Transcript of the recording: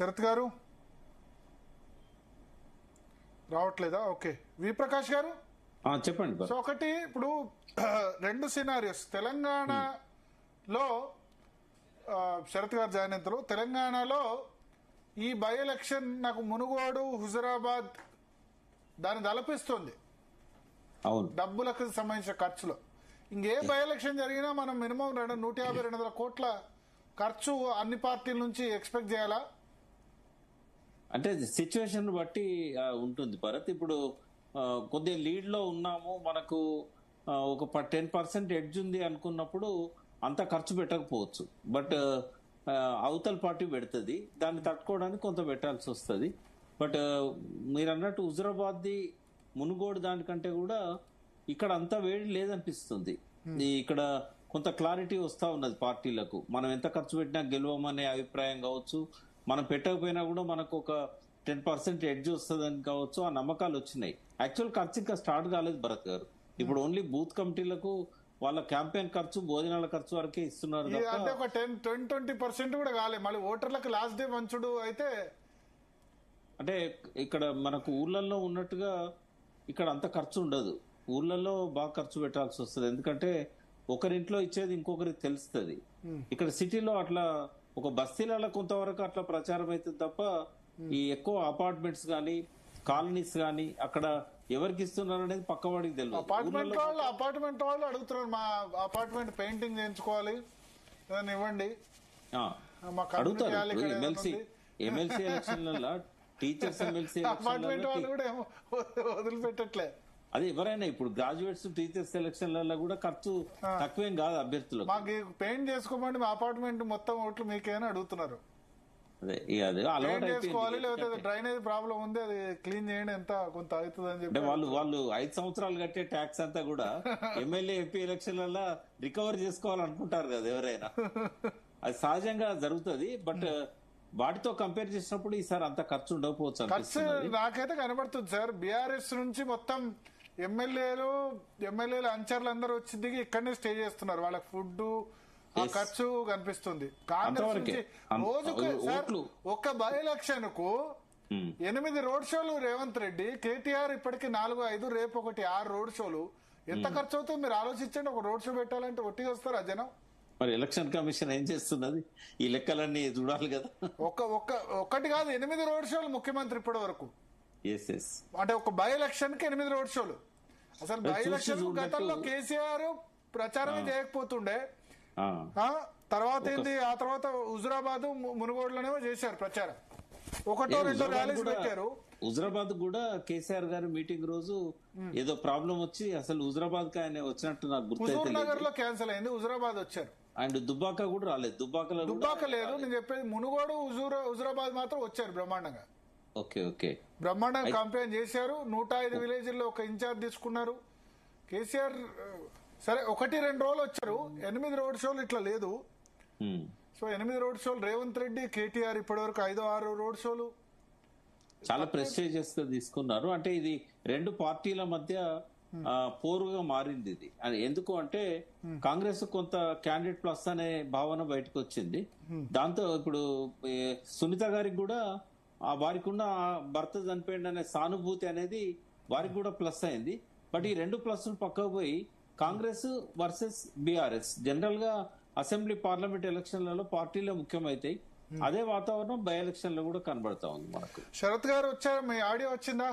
శరత్ గారు రావట్లేదా? ఓకే, వి ప్రకాష్ గారు చెప్పండి. సో ఒకటి ఇప్పుడు రెండు సినారియోస్ తెలంగాణలో శరత్ గారు జాయిన్ అయిన తర్వాత తెలంగాణలో ఈ బై ఎలక్షన్ నాకు మునుగోడు హుజురాబాద్ దాన్ని తలపిస్తుంది అవును, డబ్బులకు సంబంధించిన ఖర్చులో. ఇంకే బై ఎలక్షన్ జరిగినా మనం మినిమం 150-200 కోట్ల ఖర్చు అన్ని పార్టీల నుంచి ఎక్స్పెక్ట్ చేయాలా? అంటే సిచ్యువేషన్ బట్టి ఉంటుంది భరత్. ఇప్పుడు కొద్దిగా లీడ్ లో ఉన్నాము, మనకు ఒక 10% ఎడ్జ్ ఉంది అనుకున్నప్పుడు అంత ఖర్చు పెట్టకపోవచ్చు. బట్ అవతల పార్టీ పెడుతుంది, దాన్ని తట్టుకోవడానికి కొంత పెట్టాల్సి వస్తుంది. బట్ మీరు అన్నట్టు హుజురాబాద్ది మునుగోడు దానికంటే కూడా ఇక్కడ అంత వేడి లేదనిపిస్తుంది. ఇక్కడ కొంత క్లారిటీ వస్తా ఉన్నది పార్టీలకు. మనం ఎంత ఖర్చు పెట్టినా గెలవమనే అభిప్రాయం కావచ్చు, మనం పెట్టకపోయినా కూడా మనకు ఒక 10% ఎడ్జ్ వస్తుందని కావచ్చు, ఆ నమ్మకాలు వచ్చినాయి. యాక్చువల్ ఖర్చు ఇంకా స్టార్ట్ కాలేదు భరత్ గారు. ఇప్పుడు ఓన్లీ బూత్ కమిటీలకు వాళ్ళ క్యాంపెయిన్ ఖర్చు, భోజనాల ఖర్చు వరకే ఇస్తున్నారు. అంటే ఒక 10-20% కూడా కాలేదు. మళ్ళీ ఓటర్లకు లాస్ట్ డే మంచుడు అయితే అంటే ఇక్కడ మనకు ఊర్లలో ఉన్నట్టుగా ఇక్కడ అంత ఖర్చు ఉండదు. ఊర్లలో బాగా ఖర్చు పెట్టాల్సి వస్తుంది, ఎందుకంటే ఒకరింట్లో ఇచ్చేది ఇంకొకరికి తెలుస్తుంది. ఇక్కడ సిటీలో అట్లా ఒక బస్తీలలో కొంతవరకు అట్లా ప్రచారం అవుతుంది తప్ప ఈ ఎక్కువ అపార్ట్మెంట్స్ గానీ కాలనీస్ గానీ అక్కడ ఎవరికి ఇస్తున్నారు అనేది పక్కవాడికి తెలియదు. అపార్ట్మెంట్ వాళ్ళు అడుగుతున్నారు, మా అపార్ట్మెంట్ పెయింటింగ్ చేయించుకోవాలి ఇవ్వండి అడుగుతారు. ఎమ్మెల్సీ ఎలక్షన్లలో టీచర్స్ ఎమ్మెల్సీ అపార్ట్మెంట్ వాళ్ళు కూడా వదిలిపెట్టట్లే. అది ఎవరైనా ఇప్పుడు గ్రాడ్యుయేట్స్ టీచర్స్ సెలక్షన్లలో కూడా ఖర్చు తక్కువేం కాదు అభ్యర్థులు. మాకు పెయింట్ చేసుకోమండి మా అపార్ట్మెంట్ మొత్తం ఓట్లు మీకేనా అడుగుతున్నారు. అదే అలవాటు చేసుకోవాలి, లేకపోతే డ్రైనేజ్ ప్రాబ్లం ఉంది అది క్లీన్ చేయండి, ఎంత కొంత అవుతుంది అని చెప్పి వాళ్ళు 5 సంవత్సరాలు కట్టే ట్యాక్స్ అంతా కూడా ఎమ్మెల్యే ఎంపీ ఎలక్షన్లలో రికవర్ చేసుకోవాలనుకుంటారు కదా ఎవరైనా. అది సహజంగా జరుగుతుంది. బట్ వాటితో కంపేర్ చేసినప్పుడు ఈసారి అంత ఖర్చు ఉండకపోవచ్చు. ఖర్చు నాకైతే కనబడుతుంది సార్. బీఆర్ఎస్ నుంచి మొత్తం ఎమ్మెల్యేలు అంచర్లు అందరూ వచ్చి దిగి ఇక్కడనే స్టే చేస్తున్నారు, వాళ్ళకి ఫుడ్ ఖర్చు కనిపిస్తుంది. కాంగ్రెస్ నుంచి రోజుకు ఒక్క బై ఎలక్షన్ కు 8 రోడ్ షోలు రేవంత్ రెడ్డి, కేటీఆర్ ఇప్పటికి 4-5, రేపు ఒకటి 6 రోడ్ షోలు. ఎంత ఖర్చు అవుతుంది మీరు ఆలోచించండి. ఒక రోడ్ షో పెట్టాలంటే ఒట్టిగా వస్తారా జనం? మరి ఎలక్షన్ కమిషన్ ఏం చేస్తున్నది? ఈ లెక్కలన్నీ చూడాలి కదా. ఒక్కటి కాదు 8 రోడ్ షోలు ముఖ్యమంత్రి ఇప్పటి వరకు. అంటే ఒక బై ఎలక్షన్ కి 8 రోడ్ షోలు. అసలు బై ఎలక్షన్ గతంలో కేసీఆర్ ప్రచారమే చేయకపోతుండే. తర్వాత ఏంది, ఆ తర్వాత హుజురాబాద్ మునుగోడులోనేమో చేశారు ప్రచారం, 1-2 ర్యాలీస్ పెట్టారు. హుజురాబాద్ కూడా కేసీఆర్ గారి మీటింగ్ రోజు ఏదో ప్రాబ్లం వచ్చి అసలు హుజురాబాద్ కి ఆయన వచ్చినట్టు నాకు గుర్తు. నగర్ లో క్యాన్సిల్ అయింది, హుజురాబాద్ వచ్చారు. అండ్ దుబ్బాక కూడా రాలేదు. దుబ్బాక లేదు, నేను చెప్పేది మునుగోడు హుజురాబాద్ మాత్రం వచ్చారు బ్రహ్మాండంగా. ఓకే బ్రహ్మాండంగా కంపెయిన్ చేశారు. 105 విలేజ్ల్లో ఒక ఇన్ఛార్జ్ తీసుకున్నారు కేసీఆర్. సరే 1-2 రోజులు వచ్చారు, 8 రోడ్ షోలు ఇట్లా లేదు. సో 8 రోడ్ షోలు రేవంత్ రెడ్డి, కేటీఆర్ ఇప్పటి వరకు 5-6 రోడ్ షోలు. చాలా ప్రెస్టేజియస్ గా తీసుకున్నారు. అంటే ఇది రెండు పార్టీల మధ్య పోరుగా మారింది ఇది. ఎందుకు అంటే కాంగ్రెస్ కొంత క్యాండిడేట్ ప్లస్ అనే భావన బయటకు వచ్చింది. దాంతో ఇప్పుడు సునీత గారికి కూడా వారికి ఉన్న భర్త చనిపోయింది అనే సానుభూతి అనేది వారికి కూడా ప్లస్ అయింది. బట్ ఈ 2 ప్లస్ పక్కకు పోయి కాంగ్రెస్ వర్సెస్ బీఆర్ఎస్ జనరల్ గా అసెంబ్లీ పార్లమెంట్ ఎలక్షన్లలో పార్టీలో ముఖ్యమైతాయి. అదే వాతావరణం బై ఎలక్షన్ లో కూడా కనబడతా ఉంది మనకు. శరత్ గారు వచ్చారు, మీ ఆడియో వచ్చిందా?